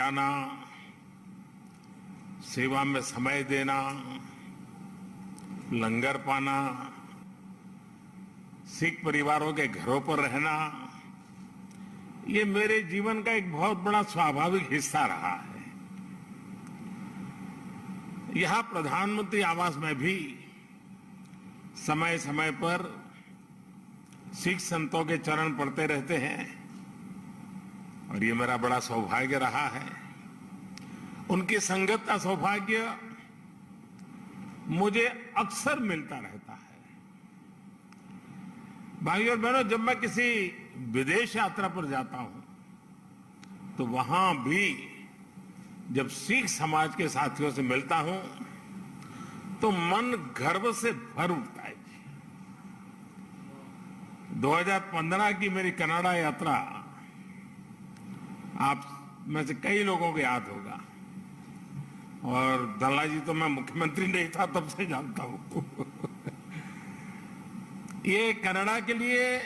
जाना, सेवा में समय देना, लंगर पाना, सिख परिवारों के घरों पर रहना, ये मेरे जीवन का एक बहुत बड़ा स्वाभाविक हिस्सा रहा है। यहां प्रधानमंत्री आवास में भी समय समय पर सिख संतों के चरण पढ़ते रहते हैं और ये मेरा बड़ा सौभाग्य रहा है। उनकी संगत का सौभाग्य मुझे अक्सर मिलता रहता है। भाइयों और बहनों, जब मैं किसी विदेश यात्रा पर जाता हूं तो वहां भी जब सिख समाज के साथियों से मिलता हूं तो मन गर्व से भर उठता है। 2015 की मेरी कनाडा यात्रा आप में से कई लोगों को याद होगा और दल्ला जी तो मैं मुख्यमंत्री नहीं था तब से जानता हूं। ये कनाडा के लिए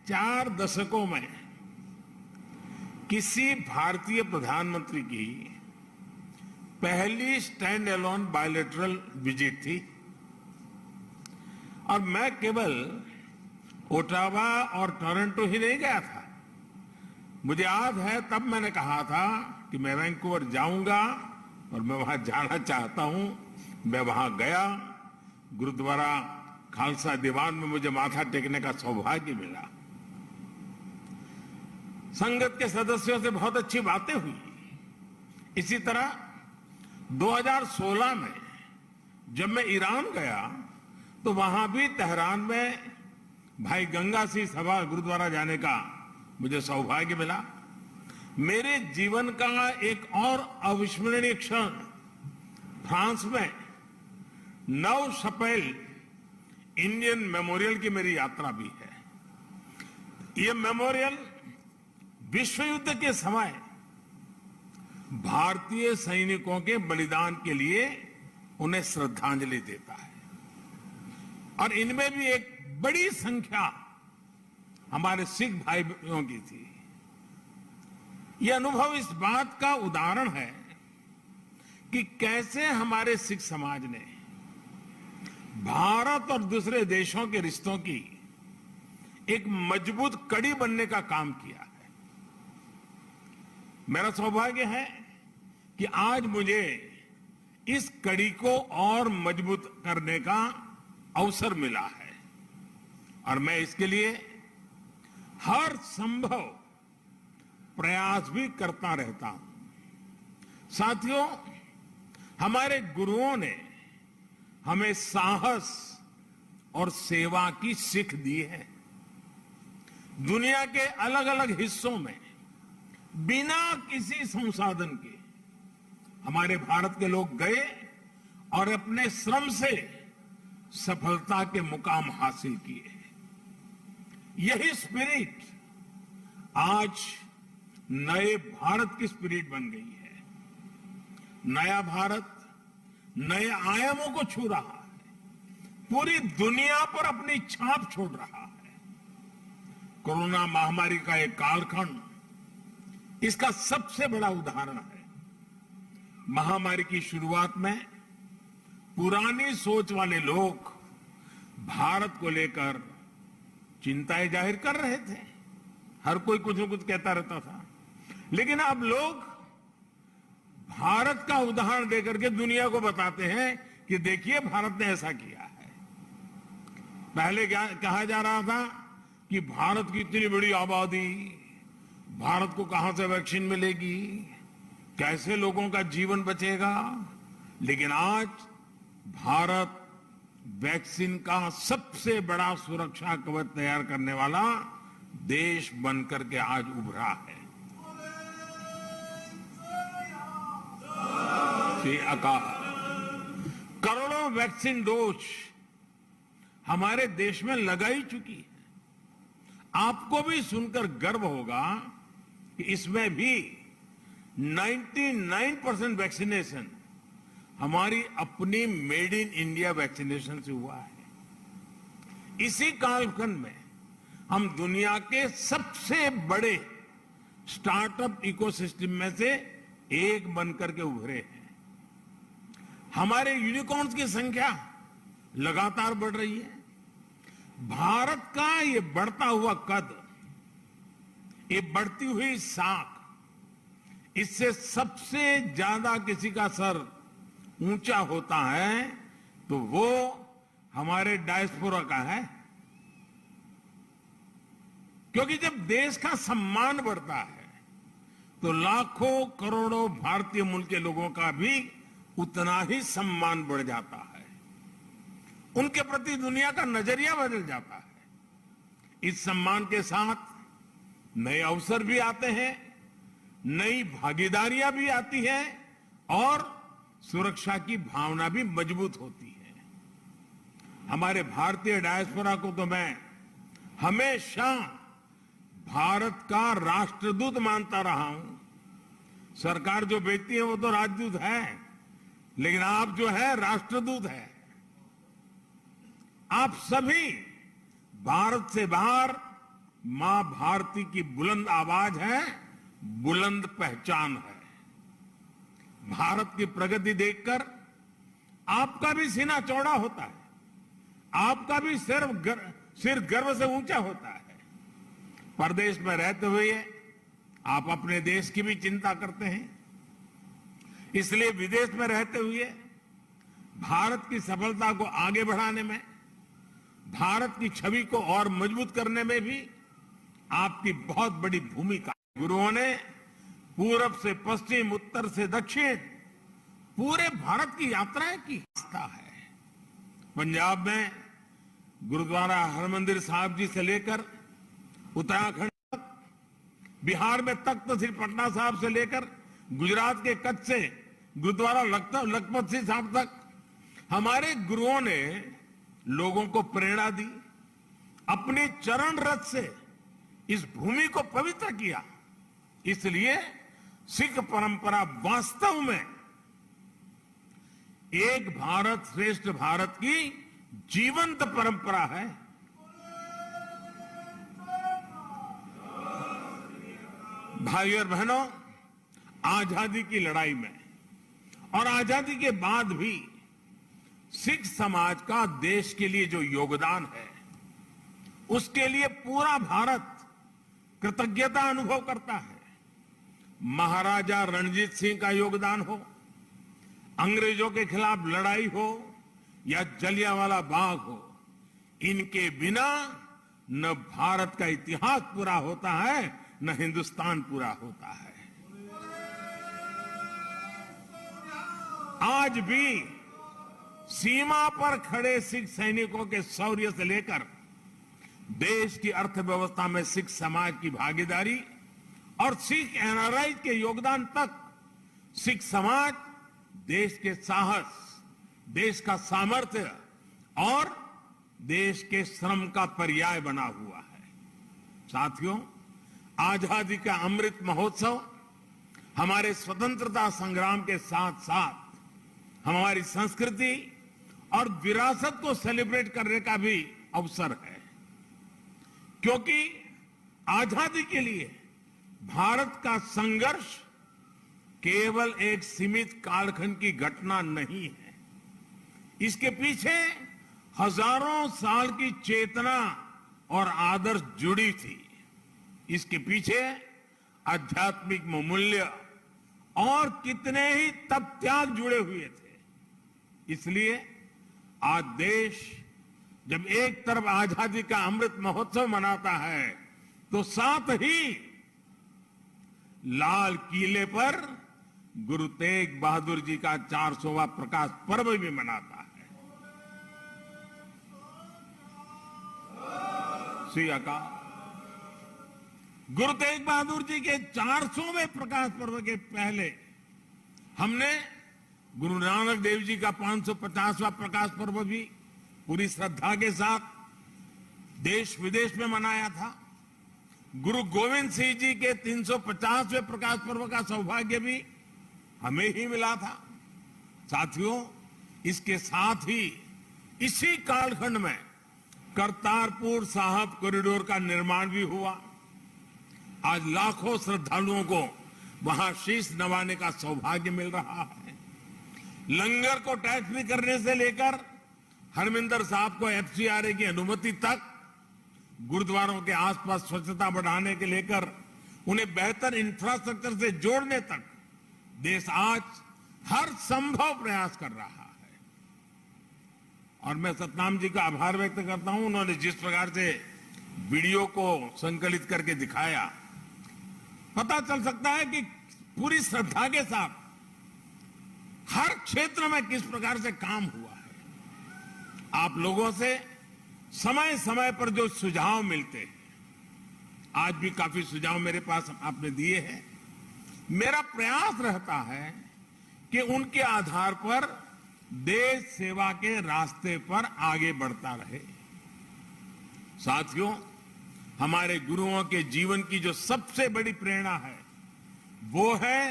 4 दशकों में किसी भारतीय प्रधानमंत्री की पहली स्टैंड अलोन बायलैटरल विजिट थी और मैं केवल ओटावा और टोरंटो ही नहीं गया था। मुझे याद है तब मैंने कहा था कि मैं वैंकूवर जाऊंगा और मैं वहां जाना चाहता हूं। मैं वहां गया, गुरुद्वारा खालसा दीवान में मुझे माथा टेकने का सौभाग्य मिला। संगत के सदस्यों से बहुत अच्छी बातें हुई। इसी तरह 2016 में जब मैं ईरान गया तो वहां भी तेहरान में भाई गंगा सिंह सभा गुरुद्वारा जाने का मुझे सौभाग्य मिला। मेरे जीवन का एक और अविस्मरणीय क्षण फ्रांस में 9 अप्रैल इंडियन मेमोरियल की मेरी यात्रा भी है। यह मेमोरियल विश्व युद्ध के समय भारतीय सैनिकों के बलिदान के लिए उन्हें श्रद्धांजलि देता है और इनमें भी एक बड़ी संख्या हमारे सिख भाइयों की थी। यह अनुभव इस बात का उदाहरण है कि कैसे हमारे सिख समाज ने भारत और दूसरे देशों के रिश्तों की एक मजबूत कड़ी बनने का काम किया है। मेरा सौभाग्य है कि आज मुझे इस कड़ी को और मजबूत करने का अवसर मिला है और मैं इसके लिए हर संभव प्रयास भी करता रहता हूं। साथियों, हमारे गुरुओं ने हमें साहस और सेवा की सीख दी है। दुनिया के अलग अलग हिस्सों में बिना किसी संसाधन के हमारे भारत के लोग गए और अपने श्रम से सफलता के मुकाम हासिल किए। यही स्पिरिट आज नए भारत की स्पिरिट बन गई है। नया भारत नए आयामों को छू रहा है, पूरी दुनिया पर अपनी छाप छोड़ रहा है। कोरोना महामारी का एक कालखंड इसका सबसे बड़ा उदाहरण है। महामारी की शुरुआत में पुरानी सोच वाले लोग भारत को लेकर चिंताएं जाहिर कर रहे थे। हर कोई कुछ न कुछ कहता रहता था, लेकिन अब लोग भारत का उदाहरण देकर के दुनिया को बताते हैं कि देखिए भारत ने ऐसा किया है। पहले क्या कहा जा रहा था कि भारत की इतनी बड़ी आबादी, भारत को कहां से वैक्सीन मिलेगी, कैसे लोगों का जीवन बचेगा। लेकिन आज भारत वैक्सीन का सबसे बड़ा सुरक्षा कवच तैयार करने वाला देश बनकर के आज उभरा है। श्री अकाल करोड़ों वैक्सीन डोज हमारे देश में लगाई चुकी है। आपको भी सुनकर गर्व होगा कि इसमें भी 99% वैक्सीनेशन हमारी अपनी मेड इन इंडिया वैक्सीनेशन से हुआ है। इसी कालखंड में हम दुनिया के सबसे बड़े स्टार्टअप इकोसिस्टम में से एक बनकर के उभरे हैं। हमारे यूनिकॉर्न्स की संख्या लगातार बढ़ रही है। भारत का ये बढ़ता हुआ कद, ये बढ़ती हुई साख, इससे सबसे ज्यादा किसी का सर ऊंचा होता है तो वो हमारे डायस्पोरा का है। क्योंकि जब देश का सम्मान बढ़ता है तो लाखों करोड़ों भारतीय मूल के लोगों का भी उतना ही सम्मान बढ़ जाता है। उनके प्रति दुनिया का नजरिया बदल जाता है। इस सम्मान के साथ नए अवसर भी आते हैं, नई भागीदारियां भी आती हैं और सुरक्षा की भावना भी मजबूत होती है। हमारे भारतीय डायस्पोरा को तो मैं हमेशा भारत का राष्ट्रदूत मानता रहा हूं। सरकार जो भेजती है वो तो राजदूत है, लेकिन आप जो है राष्ट्रदूत है। आप सभी भारत से बाहर मां भारती की बुलंद आवाज है, बुलंद पहचान है। भारत की प्रगति देखकर आपका भी सीना चौड़ा होता है, आपका भी सिर गर्व से ऊंचा होता है। परदेश में रहते हुए आप अपने देश की भी चिंता करते हैं, इसलिए विदेश में रहते हुए भारत की सफलता को आगे बढ़ाने में, भारत की छवि को और मजबूत करने में भी आपकी बहुत बड़ी भूमिका। गुरुओं ने पूरब से पश्चिम, उत्तर से दक्षिण पूरे भारत की यात्राएं की। है पंजाब में गुरुद्वारा हरमंदिर साहिब जी से लेकर उत्तराखंड तक, बिहार में तख्त श्री पटना साहिब से लेकर गुजरात के कच्छ से गुरुद्वारा लखपत सिंह साहिब तक हमारे गुरुओं ने लोगों को प्रेरणा दी, अपने चरण रथ से इस भूमि को पवित्र किया। इसलिए सिख परंपरा वास्तव में एक भारत श्रेष्ठ भारत की जीवंत परंपरा है। भाई और बहनों, आजादी की लड़ाई में और आजादी के बाद भी सिख समाज का देश के लिए जो योगदान है, उसके लिए पूरा भारत कृतज्ञता अनुभव करता है। महाराजा रणजीत सिंह का योगदान हो, अंग्रेजों के खिलाफ लड़ाई हो या जलियांवाला बाग हो, इनके बिना न भारत का इतिहास पूरा होता है, न हिंदुस्तान पूरा होता है। आज भी सीमा पर खड़े सिख सैनिकों के शौर्य से लेकर देश की अर्थव्यवस्था में सिख समाज की भागीदारी और सिख एनआरआई के योगदान तक, सिख समाज देश के साहस, देश का सामर्थ्य और देश के श्रम का पर्याय बना हुआ है। साथियों, आजादी का अमृत महोत्सव हमारे स्वतंत्रता संग्राम के साथ साथ हमारी संस्कृति और विरासत को सेलिब्रेट करने का भी अवसर है, क्योंकि आजादी के लिए भारत का संघर्ष केवल एक सीमित कालखंड की घटना नहीं है। इसके पीछे हजारों साल की चेतना और आदर्श जुड़ी थी। इसके पीछे आध्यात्मिक मूल्य और कितने ही तप त्याग जुड़े हुए थे। इसलिए आज देश जब एक तरफ आजादी का अमृत महोत्सव मनाता है, तो साथ ही लाल किले पर गुरु तेग बहादुर जी का 400वां प्रकाश पर्व भी मनाता है। श्री अकाल। गुरु तेग बहादुर जी के 400वें प्रकाश पर्व के पहले हमने गुरु नानक देव जी का 550वां प्रकाश पर्व भी पूरी श्रद्धा के साथ देश विदेश में मनाया था। गुरु गोविंद सिंह जी के 350वें प्रकाश पर्व का सौभाग्य भी हमें ही मिला था। साथियों, इसके साथ ही इसी कालखंड में करतारपुर साहिब कॉरिडोर का निर्माण भी हुआ। आज लाखों श्रद्धालुओं को वहां शीश नवाने का सौभाग्य मिल रहा है। लंगर को टैक्स फ्री करने से लेकर हरमिंदर साहब को एफसीआरए की अनुमति तक, गुरुद्वारों के आसपास स्वच्छता बढ़ाने के लेकर उन्हें बेहतर इंफ्रास्ट्रक्चर से जोड़ने तक देश आज हर संभव प्रयास कर रहा है। और मैं सतनाम जी का आभार व्यक्त करता हूं, उन्होंने जिस प्रकार से वीडियो को संकलित करके दिखाया, पता चल सकता है कि पूरी श्रद्धा के साथ हर क्षेत्र में किस प्रकार से काम हुआ है। आप लोगों से समय समय पर जो सुझाव मिलते हैं, आज भी काफी सुझाव मेरे पास आपने दिए हैं, मेरा प्रयास रहता है कि उनके आधार पर देश सेवा के रास्ते पर आगे बढ़ता रहे। साथियों, हमारे गुरुओं के जीवन की जो सबसे बड़ी प्रेरणा है वो है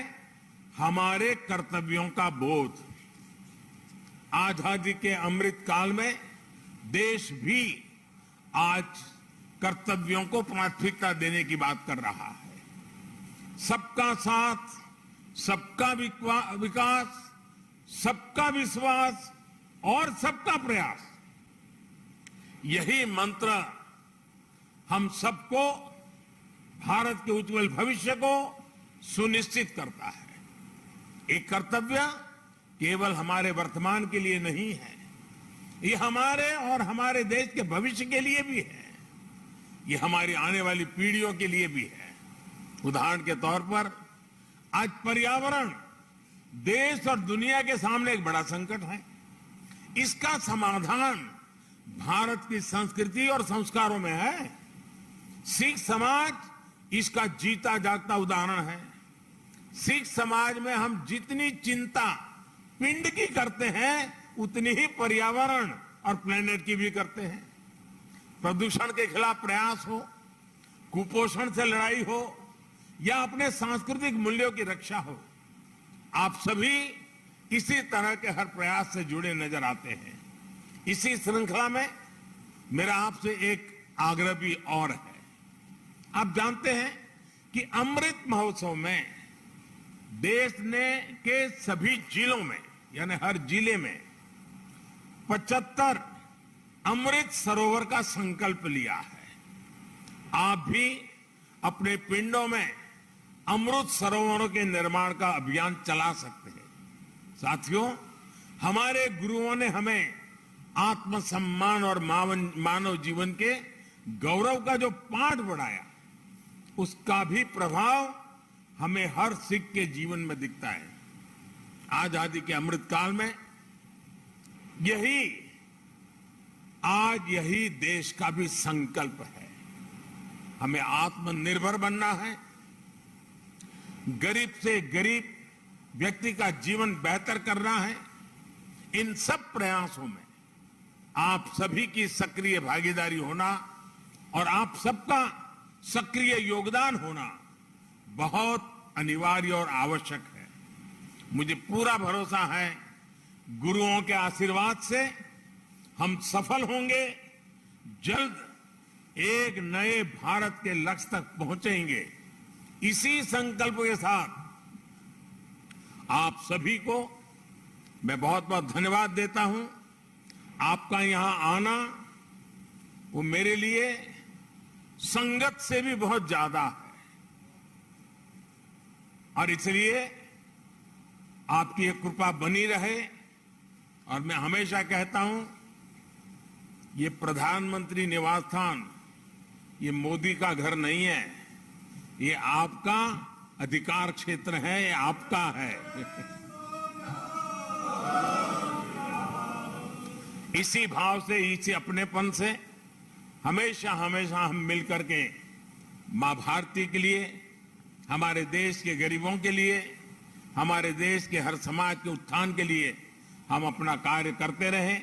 हमारे कर्तव्यों का बोध। आजादी के अमृत काल में देश भी आज कर्तव्यों को प्राथमिकता देने की बात कर रहा है। सबका साथ, सबका विकास, सबका विश्वास और सबका प्रयास, यही मंत्र हम सबको भारत के उज्जवल भविष्य को सुनिश्चित करता है। एक कर्तव्य केवल हमारे वर्तमान के लिए नहीं है, ये हमारे और हमारे देश के भविष्य के लिए भी है, ये हमारी आने वाली पीढ़ियों के लिए भी है। उदाहरण के तौर पर आज पर्यावरण देश और दुनिया के सामने एक बड़ा संकट है। इसका समाधान भारत की संस्कृति और संस्कारों में है। सिख समाज इसका जीता जागता उदाहरण है। सिख समाज में हम जितनी चिंता पिंड की करते हैं, उतनी ही पर्यावरण और प्लेनेट की भी करते हैं। प्रदूषण के खिलाफ प्रयास हो, कुपोषण से लड़ाई हो या अपने सांस्कृतिक मूल्यों की रक्षा हो, आप सभी इसी तरह के हर प्रयास से जुड़े नजर आते हैं। इसी श्रृंखला में मेरा आपसे एक आग्रह भी और है। आप जानते हैं कि अमृत महोत्सव में देश ने के सभी जिलों में, यानी हर जिले में 75 अमृत सरोवर का संकल्प लिया है। आप भी अपने पिंडों में अमृत सरोवरों के निर्माण का अभियान चला सकते हैं। साथियों, हमारे गुरुओं ने हमें आत्मसम्मान और मानव जीवन के गौरव का जो पाठ पढ़ाया, उसका भी प्रभाव हमें हर सिख के जीवन में दिखता है। आजादी के अमृत काल में यही देश का भी संकल्प है। हमें आत्मनिर्भर बनना है, गरीब से गरीब व्यक्ति का जीवन बेहतर करना है। इन सब प्रयासों में आप सभी की सक्रिय भागीदारी होना और आप सबका सक्रिय योगदान होना बहुत अनिवार्य और आवश्यक है। मुझे पूरा भरोसा है, गुरुओं के आशीर्वाद से हम सफल होंगे, जल्द एक नए भारत के लक्ष्य तक पहुंचेंगे। इसी संकल्प के साथ आप सभी को मैं बहुत बहुत धन्यवाद देता हूं। आपका यहां आना वो मेरे लिए संगत से भी बहुत ज्यादा है, और इसलिए आपकी ये कृपा बनी रहे। और मैं हमेशा कहता हूं, ये प्रधानमंत्री निवास स्थान ये मोदी का घर नहीं है, ये आपका अधिकार क्षेत्र है, ये आपका है। इसी भाव से, इसी अपनेपन से हमेशा हमेशा हम मिलकर के मां भारती के लिए, हमारे देश के गरीबों के लिए, हमारे देश के हर समाज के उत्थान के लिए हम अपना कार्य करते रहें।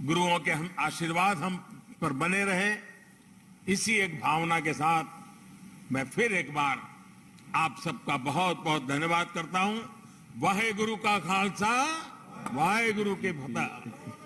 गुरुओं के हम आशीर्वाद हम पर बने रहें। इसी एक भावना के साथ मैं फिर एक बार आप सबका बहुत बहुत धन्यवाद करता हूं। वाहे गुरु का खालसा, वाहे गुरु के फतेह।